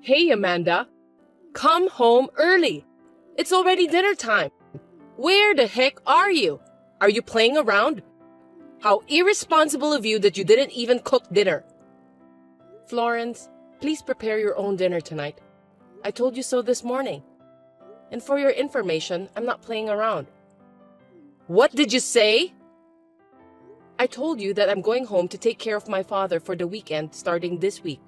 Hey, Amanda. Come home early. It's already dinner time. Where the heck are you? Are you playing around? How irresponsible of you that you didn't even cook dinner. Florence, please prepare your own dinner tonight. I told you so this morning. And for your information, I'm not playing around. What did you say? I told you that I'm going home to take care of my father for the weekend starting this week.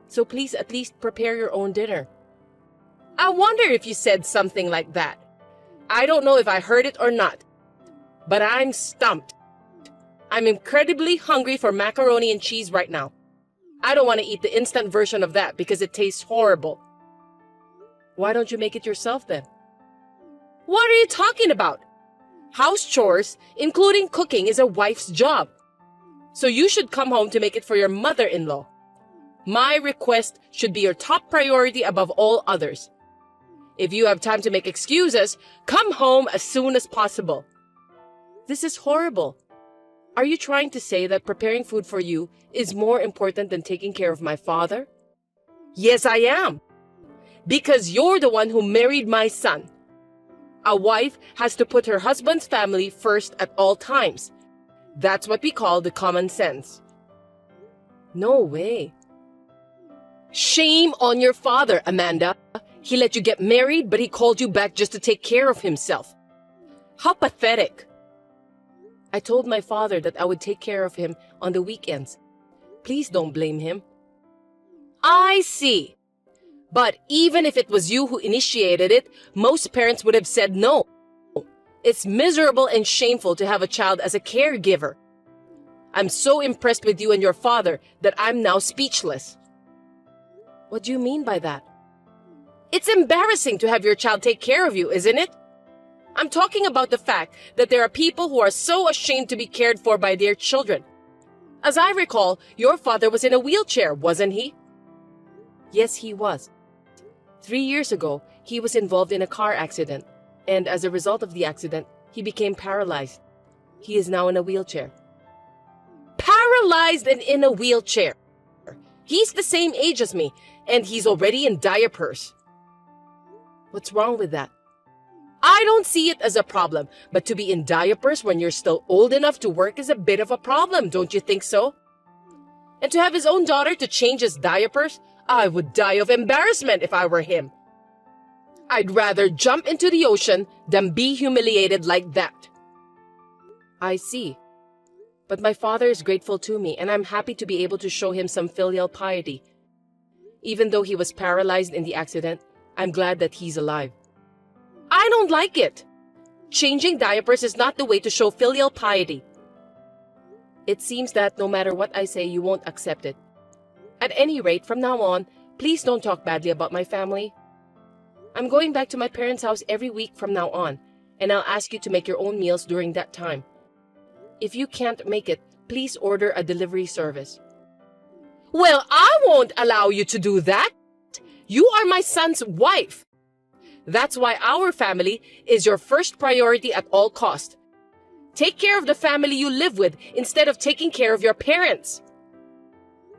So please at least prepare your own dinner. I wonder if you said something like that. I don't know if I heard it or not, but I'm stumped. I'm incredibly hungry for macaroni and cheese right now. I don't want to eat the instant version of that because it tastes horrible. Why don't you make it yourself then? What are you talking about? House chores, including cooking, is a wife's job. So you should come home to make it for your mother-in-law. My request should be your top priority above all others. If you have time to make excuses, come home as soon as possible. This is horrible. Are you trying to say that preparing food for you is more important than taking care of my father? Yes, I am. Because you're the one who married my son. A wife has to put her husband's family first at all times. That's what we call the common sense. No way. Shame on your father, Amanda. He let you get married, but he called you back just to take care of himself. How pathetic. I told my father that I would take care of him on the weekends. Please don't blame him. I see. But even if it was you who initiated it, most parents would have said no. It's miserable and shameful to have a child as a caregiver. I'm so impressed with you and your father that I'm now speechless. What do you mean by that? It's embarrassing to have your child take care of you, isn't it? I'm talking about the fact that there are people who are so ashamed to be cared for by their children. As I recall, your father was in a wheelchair, wasn't he? Yes, he was. 3 years ago, he was involved in a car accident, and as a result of the accident, he became paralyzed. He is now in a wheelchair. Paralyzed and in a wheelchair. He's the same age as me, and he's already in diapers. What's wrong with that? I don't see it as a problem, but to be in diapers when you're still old enough to work is a bit of a problem, don't you think so? And to have his own daughter to change his diapers, I would die of embarrassment if I were him. I'd rather jump into the ocean than be humiliated like that. I see. But my father is grateful to me, and I'm happy to be able to show him some filial piety. Even though he was paralyzed in the accident, I'm glad that he's alive. I don't like it. Changing diapers is not the way to show filial piety. It seems that no matter what I say, you won't accept it. At any rate, from now on, please don't talk badly about my family. I'm going back to my parents' house every week from now on, and I'll ask you to make your own meals during that time. If you can't make it, please order a delivery service. Well, I won't allow you to do that. You are my son's wife. That's why our family is your first priority at all costs. Take care of the family you live with instead of taking care of your parents.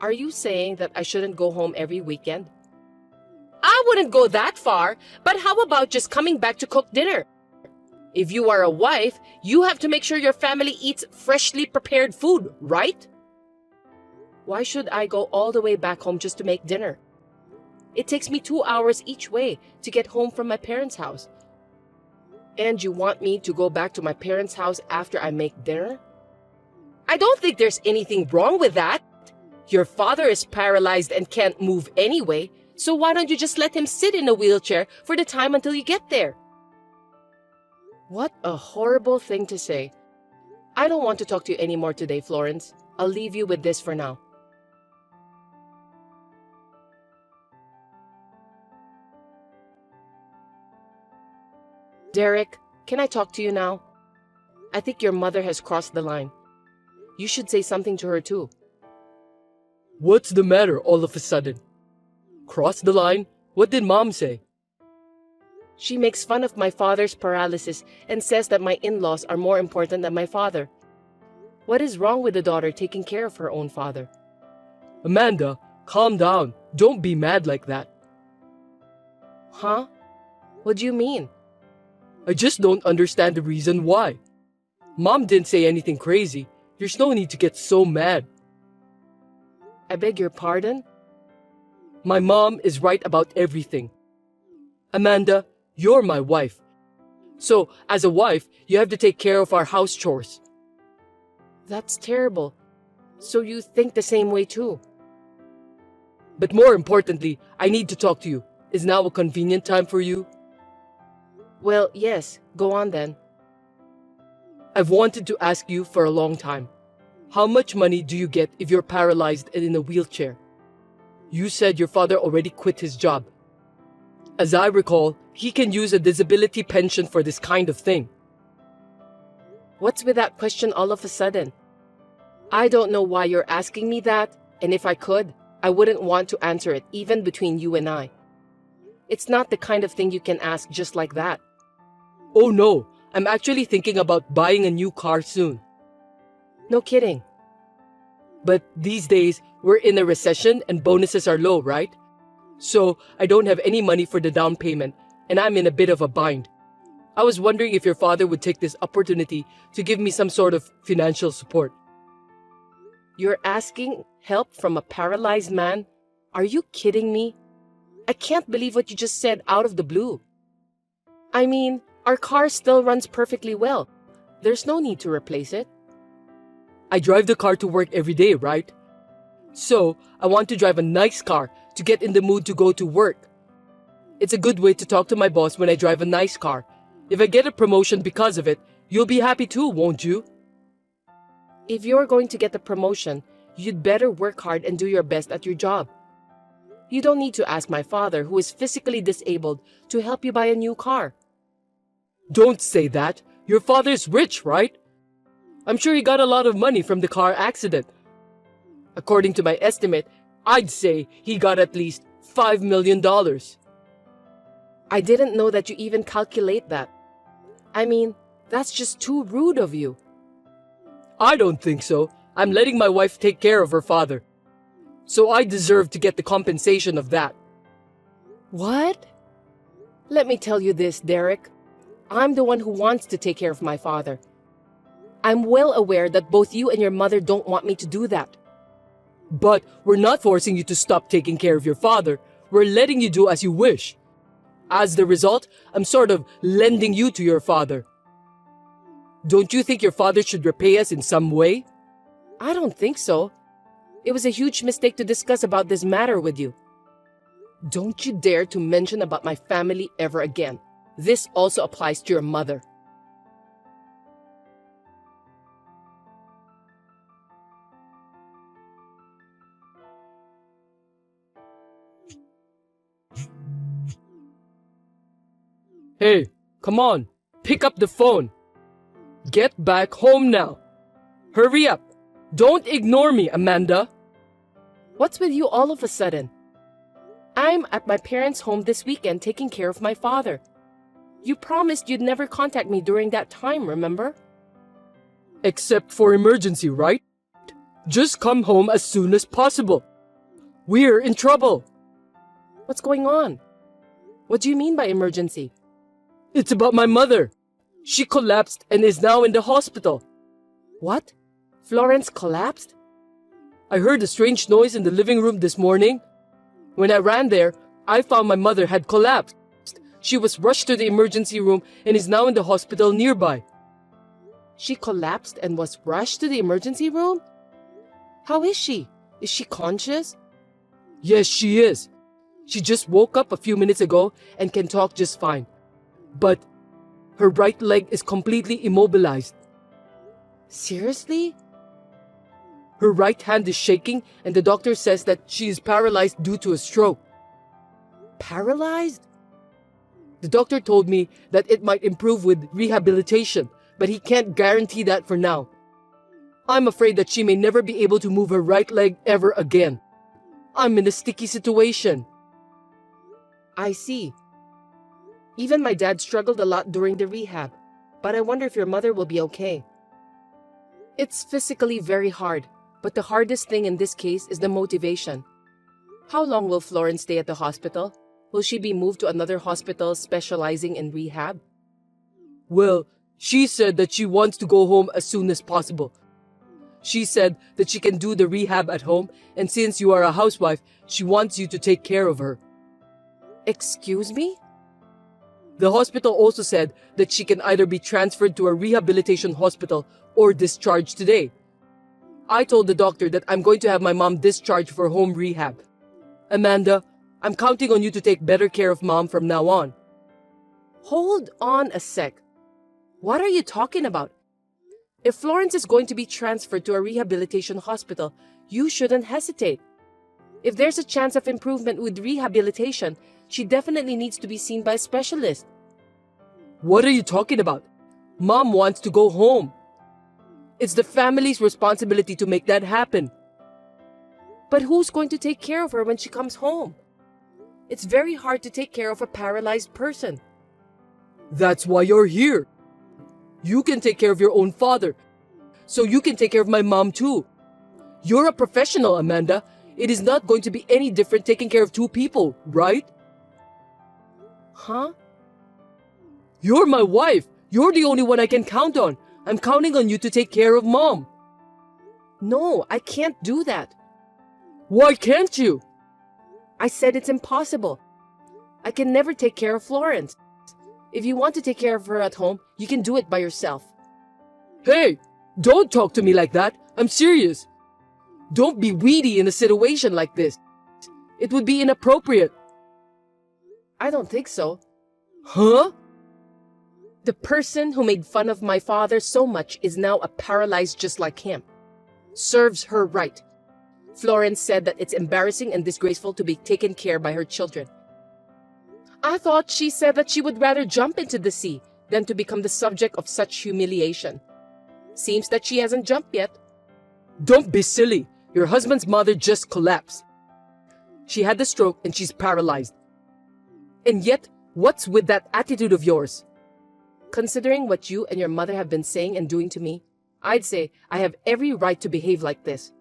Are you saying that I shouldn't go home every weekend? I wouldn't go that far, but how about just coming back to cook dinner? If you are a wife, you have to make sure your family eats freshly prepared food, right? Why should I go all the way back home just to make dinner? It takes me 2 hours each way to get home from my parents' house. And you want me to go back to my parents' house after I make dinner? I don't think there's anything wrong with that. Your father is paralyzed and can't move anyway, so why don't you just let him sit in a wheelchair for the time until you get there? What a horrible thing to say. I don't want to talk to you anymore today, Florence. I'll leave you with this for now. Derek, can I talk to you now? I think your mother has crossed the line. You should say something to her too. What's the matter all of a sudden? Cross the line? What did Mom say? She makes fun of my father's paralysis and says that my in-laws are more important than my father. What is wrong with the daughter taking care of her own father? Amanda, Calm down. Don't be mad like that. Huh? What do you mean? I just don't understand the reason why. Mom didn't say anything crazy. There's no need to get so mad. I beg your pardon? My mom is right about everything. Amanda, you're my wife. So, as a wife, you have to take care of our house chores. That's terrible. So you think the same way too? But more importantly, I need to talk to you. Is now a convenient time for you? Well, yes. Go on then. I've wanted to ask you for a long time. How much money do you get if you're paralyzed and in a wheelchair? You said your father already quit his job. As I recall, he can use a disability pension for this kind of thing. What's with that question all of a sudden? I don't know why you're asking me that, and if I could, I wouldn't want to answer it even between you and I. It's not the kind of thing you can ask just like that. Oh no, I'm actually thinking about buying a new car soon. No kidding. But these days, we're in a recession and bonuses are low, right? So I don't have any money for the down payment, and I'm in a bit of a bind. I was wondering if your father would take this opportunity to give me some sort of financial support. You're asking help from a paralyzed man? Are you kidding me? I can't believe what you just said out of the blue. I mean, our car still runs perfectly well. There's no need to replace it. I drive the car to work every day, right? So, I want to drive a nice car to get in the mood to go to work. It's a good way to talk to my boss when I drive a nice car. If I get a promotion because of it, you'll be happy too, won't you? If you're going to get the promotion, you'd better work hard and do your best at your job. You don't need to ask my father, who is physically disabled, to help you buy a new car. Don't say that. Your father's rich, right? I'm sure he got a lot of money from the car accident. According to my estimate, I'd say he got at least $5 million. I didn't know that you even calculate that. I mean, that's just too rude of you. I don't think so. I'm letting my wife take care of her father. So I deserve to get the compensation of that. What? Let me tell you this, Derek. I'm the one who wants to take care of my father. I'm well aware that both you and your mother don't want me to do that. But we're not forcing you to stop taking care of your father. We're letting you do as you wish. As the result, I'm sort of lending you to your father. Don't you think your father should repay us in some way? I don't think so. It was a huge mistake to discuss about this matter with you. Don't you dare to mention about my family ever again. This also applies to your mother. Hey, come on. Pick up the phone. Get back home now. Hurry up. Don't ignore me, Amanda. What's with you all of a sudden? I'm at my parents' home this weekend taking care of my father. You promised you'd never contact me during that time, remember? Except for emergency, right? Just come home as soon as possible. We're in trouble. What's going on? What do you mean by emergency? It's about my mother. She collapsed and is now in the hospital. What? Florence collapsed? I heard a strange noise in the living room this morning. When I ran there, I found my mother had collapsed. She was rushed to the emergency room and is now in the hospital nearby. She collapsed and was rushed to the emergency room? How is she? Is she conscious? Yes, she is. She just woke up a few minutes ago and can talk just fine. But her right leg is completely immobilized. Seriously? Her right hand is shaking and the doctor says that she is paralyzed due to a stroke. Paralyzed? The doctor told me that it might improve with rehabilitation, but he can't guarantee that for now. I'm afraid that she may never be able to move her right leg ever again. I'm in a sticky situation. I see. Even my dad struggled a lot during the rehab, but I wonder if your mother will be okay. It's physically very hard, but the hardest thing in this case is the motivation. How long will Florence stay at the hospital? Will she be moved to another hospital specializing in rehab? Well, she said that she wants to go home as soon as possible. She said that she can do the rehab at home, and since you are a housewife, she wants you to take care of her. Excuse me? The hospital also said that she can either be transferred to a rehabilitation hospital or discharged today. I told the doctor that I'm going to have my mom discharged for home rehab. Amanda, I'm counting on you to take better care of Mom from now on. Hold on a sec. What are you talking about? If Florence is going to be transferred to a rehabilitation hospital, you shouldn't hesitate. If there's a chance of improvement with rehabilitation, she definitely needs to be seen by a specialist. What are you talking about? Mom wants to go home. It's the family's responsibility to make that happen. But who's going to take care of her when she comes home? It's very hard to take care of a paralyzed person. That's why you're here. You can take care of your own father, so you can take care of my mom too. You're a professional, Amanda. It is not going to be any different taking care of two people, right? Huh? You're my wife. You're the only one I can count on. I'm counting on you to take care of Mom. No, I can't do that. Why can't you? I said it's impossible. I can never take care of Florence. If you want to take care of her at home, you can do it by yourself. Hey, don't talk to me like that. I'm serious. Don't be weedy in a situation like this. It would be inappropriate. I don't think so. Huh? The person who made fun of my father so much is now a paralyzed just like him. Serves her right. Florence said that it's embarrassing and disgraceful to be taken care by her children. I thought she said that she would rather jump into the sea than to become the subject of such humiliation. Seems that she hasn't jumped yet. Don't be silly. Your husband's mother just collapsed. She had the stroke and she's paralyzed. And yet, what's with that attitude of yours? Considering what you and your mother have been saying and doing to me, I'd say I have every right to behave like this.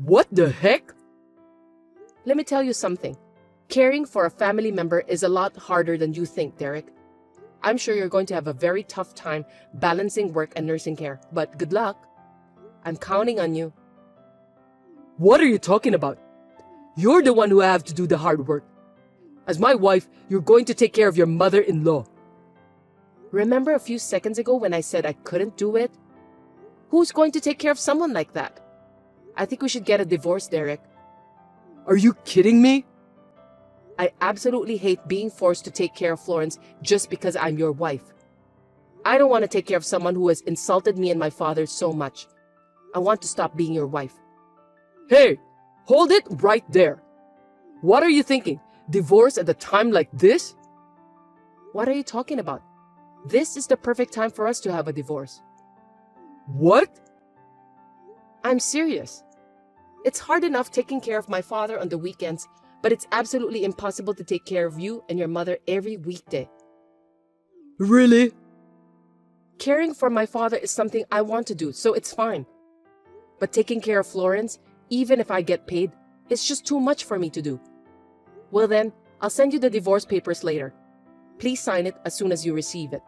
What the heck? Let me tell you something. Caring for a family member is a lot harder than you think, Derek. I'm sure you're going to have a very tough time balancing work and nursing care, but good luck. I'm counting on you. What are you talking about? You're the one who have to do the hard work. As my wife, you're going to take care of your mother-in-law. Remember a few seconds ago when I said I couldn't do it? Who's going to take care of someone like that? I think we should get a divorce, Derek. Are you kidding me? I absolutely hate being forced to take care of Florence just because I'm your wife. I don't want to take care of someone who has insulted me and my father so much. I want to stop being your wife. Hey, hold it right there. What are you thinking? Divorce at a time like this? What are you talking about? This is the perfect time for us to have a divorce. What? I'm serious. It's hard enough taking care of my father on the weekends, but it's absolutely impossible to take care of you and your mother every weekday. Really? Caring for my father is something I want to do, so it's fine. But taking care of Florence, even if I get paid, it's just too much for me to do. Well then, I'll send you the divorce papers later. Please sign it as soon as you receive it.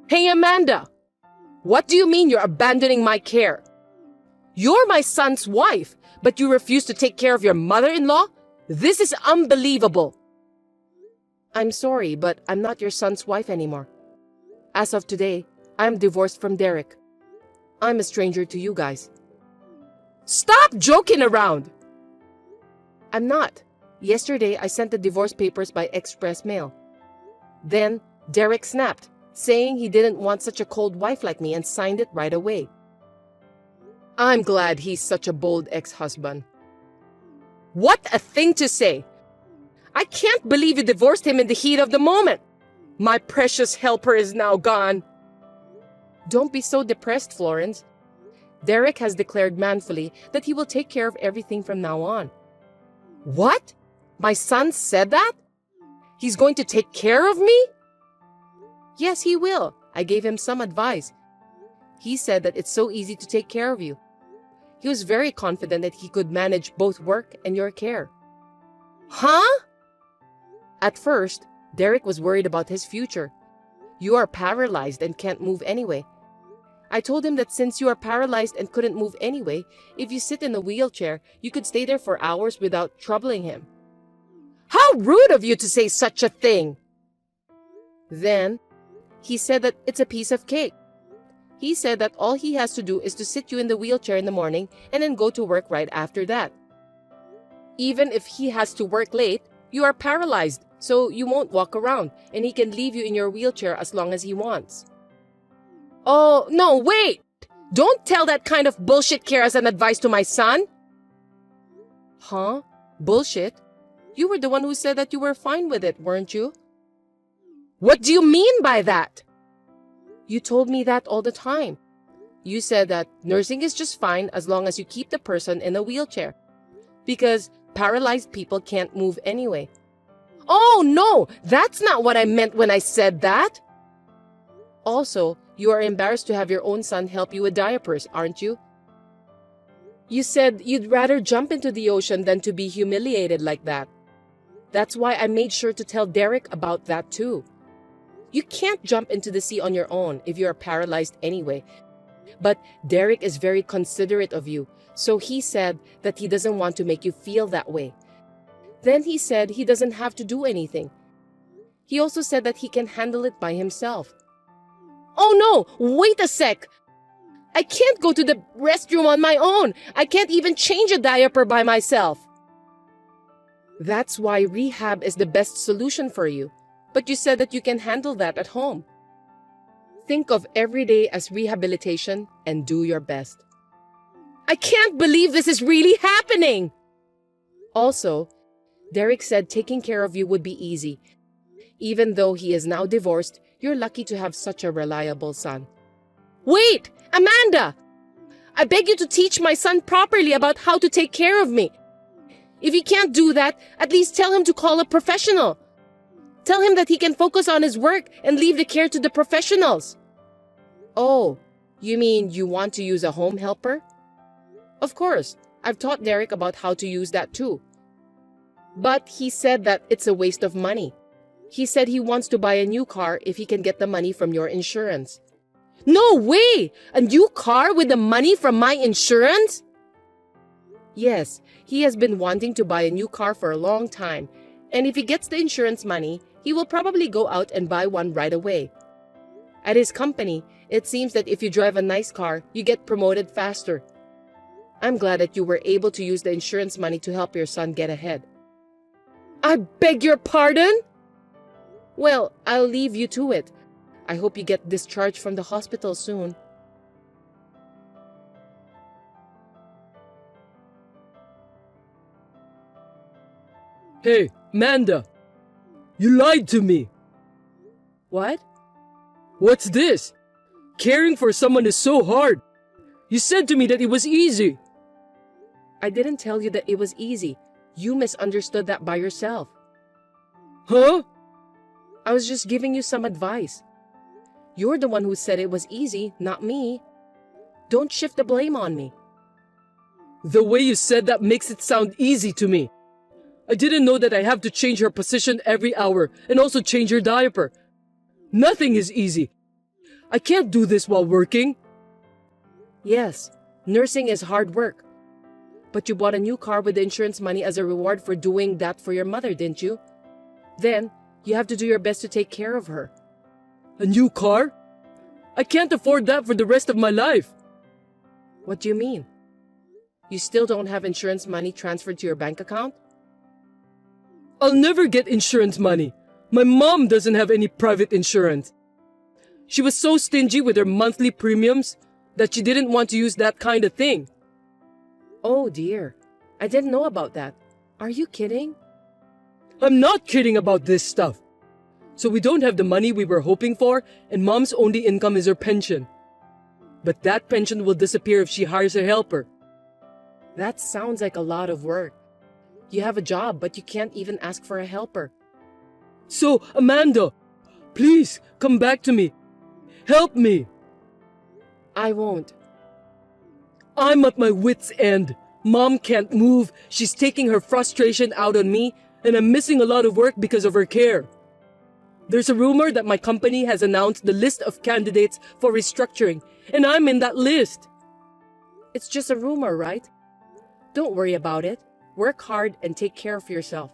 Hey, Amanda! What do you mean you're abandoning my care? You're my son's wife, but you refuse to take care of your mother-in-law? This is unbelievable. I'm sorry, but I'm not your son's wife anymore. As of today, I'm divorced from Derek. I'm a stranger to you guys. Stop joking around! I'm not. Yesterday, I sent the divorce papers by express mail. Then, Derek snapped, saying he didn't want such a cold wife like me and signed it right away. I'm glad he's such a bold ex-husband. What a thing to say! I can't believe you divorced him in the heat of the moment. My precious helper is now gone. Don't be so depressed, Florence. Derek has declared manfully that he will take care of everything from now on. What? My son said that? He's going to take care of me? Yes, he will. I gave him some advice. He said that it's so easy to take care of you. He was very confident that he could manage both work and your care. Huh? At first, Derek was worried about his future. You are paralyzed and can't move anyway. I told him that since you are paralyzed and couldn't move anyway, if you sit in a wheelchair, you could stay there for hours without troubling him. How rude of you to say such a thing! Then, he said that it's a piece of cake. He said that all he has to do is to sit you in the wheelchair in the morning and then go to work right after that. Even if he has to work late, you are paralyzed, so you won't walk around, and he can leave you in your wheelchair as long as he wants. Oh, no, wait! Don't tell that kind of bullshit care as an advice to my son! Huh? Bullshit? You were the one who said that you were fine with it, weren't you? What do you mean by that? You told me that all the time. You said that nursing is just fine as long as you keep the person in a wheelchair. Because paralyzed people can't move anyway. Oh no, that's not what I meant when I said that. Also, you are embarrassed to have your own son help you with diapers, aren't you? You said you'd rather jump into the ocean than to be humiliated like that. That's why I made sure to tell Derek about that too. You can't jump into the sea on your own if you are paralyzed anyway. But Derek is very considerate of you, so he said that he doesn't want to make you feel that way. Then he said he doesn't have to do anything. He also said that he can handle it by himself. Oh no, wait a sec! I can't go to the restroom on my own. I can't even change a diaper by myself. That's why rehab is the best solution for you. But you said that you can handle that at home. Think of every day as rehabilitation and do your best. I can't believe this is really happening! Also, Derek said taking care of you would be easy. Even though he is now divorced, you're lucky to have such a reliable son. Wait! Amanda! I beg you to teach my son properly about how to take care of me. If he can't do that, at least tell him to call a professional. Tell him that he can focus on his work and leave the care to the professionals. Oh, you mean you want to use a home helper? Of course, I've taught Derek about how to use that too. But he said that it's a waste of money. He said he wants to buy a new car if he can get the money from your insurance. No way! A new car with the money from my insurance? Yes, he has been wanting to buy a new car for a long time. And if he gets the insurance money, he will probably go out and buy one right away. At his company, it seems that if you drive a nice car, you get promoted faster. I'm glad that you were able to use the insurance money to help your son get ahead. I beg your pardon? Well, I'll leave you to it. I hope you get discharged from the hospital soon. Hey, Amanda! You lied to me! What? What's this? Caring for someone is so hard. You said to me that it was easy. I didn't tell you that it was easy. You misunderstood that by yourself. Huh? I was just giving you some advice. You're the one who said it was easy, not me. Don't shift the blame on me. The way you said that makes it sound easy to me. I didn't know that I have to change her position every hour and also change her diaper. Nothing is easy. I can't do this while working. Yes, nursing is hard work. But you bought a new car with the insurance money as a reward for doing that for your mother, didn't you? Then, you have to do your best to take care of her. A new car? I can't afford that for the rest of my life. What do you mean? You still don't have insurance money transferred to your bank account? I'll never get insurance money. My mom doesn't have any private insurance. She was so stingy with her monthly premiums that she didn't want to use that kind of thing. Oh dear, I didn't know about that. Are you kidding? I'm not kidding about this stuff. So we don't have the money we were hoping for, and mom's only income is her pension. But that pension will disappear if she hires a helper. That sounds like a lot of work. You have a job, but you can't even ask for a helper. So, Amanda, please come back to me. Help me! I won't. I'm at my wit's end. Mom can't move. She's taking her frustration out on me, and I'm missing a lot of work because of her care. There's a rumor that my company has announced the list of candidates for restructuring, and I'm in that list. It's just a rumor, right? Don't worry about it. Work hard and take care of yourself.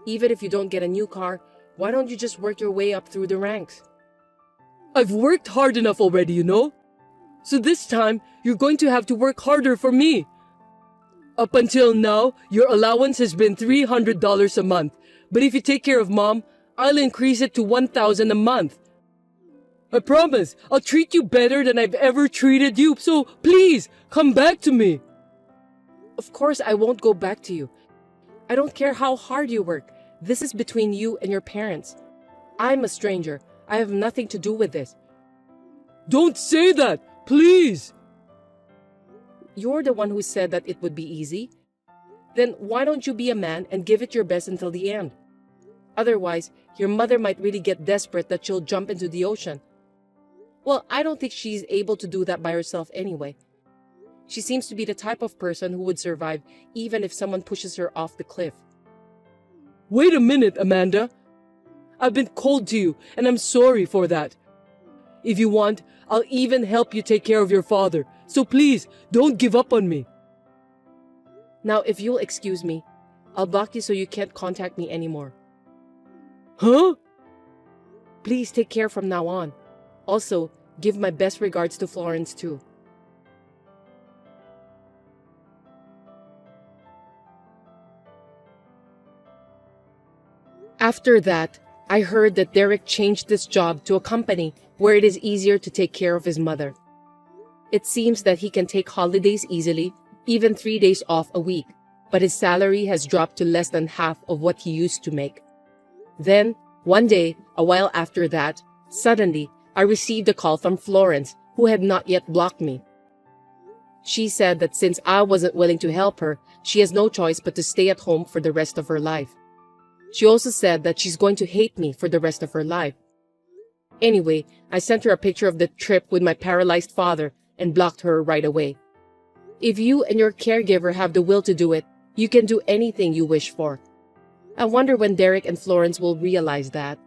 Even if you don't get a new car, why don't you just work your way up through the ranks? I've worked hard enough already, you know? So this time, you're going to have to work harder for me. Up until now, your allowance has been $300 a month. But if you take care of Mom, I'll increase it to $1,000 a month. I promise, I'll treat you better than I've ever treated you. So please, come back to me. Of course, I won't go back to you. I don't care how hard you work. This is between you and your parents. I'm a stranger. I have nothing to do with this. Don't say that, please. You're the one who said that it would be easy. Then why don't you be a man and give it your best until the end? Otherwise, your mother might really get desperate that she'll jump into the ocean. Well, I don't think she's able to do that by herself anyway. She seems to be the type of person who would survive even if someone pushes her off the cliff. Wait a minute, Amanda. I've been cold to you, and I'm sorry for that. If you want, I'll even help you take care of your father. So please, don't give up on me. Now, if you'll excuse me, I'll block you so you can't contact me anymore. Huh? Please take care from now on. Also, give my best regards to Florence too. After that, I heard that Derek changed his job to a company where it is easier to take care of his mother. It seems that he can take holidays easily, even 3 days off a week, but his salary has dropped to less than half of what he used to make. Then, one day, a while after that, suddenly, I received a call from Florence, who had not yet blocked me. She said that since I wasn't willing to help her, she has no choice but to stay at home for the rest of her life. She also said that she's going to hate me for the rest of her life. Anyway, I sent her a picture of the trip with my paralyzed father and blocked her right away. If you and your caregiver have the will to do it, you can do anything you wish for. I wonder when Derek and Florence will realize that.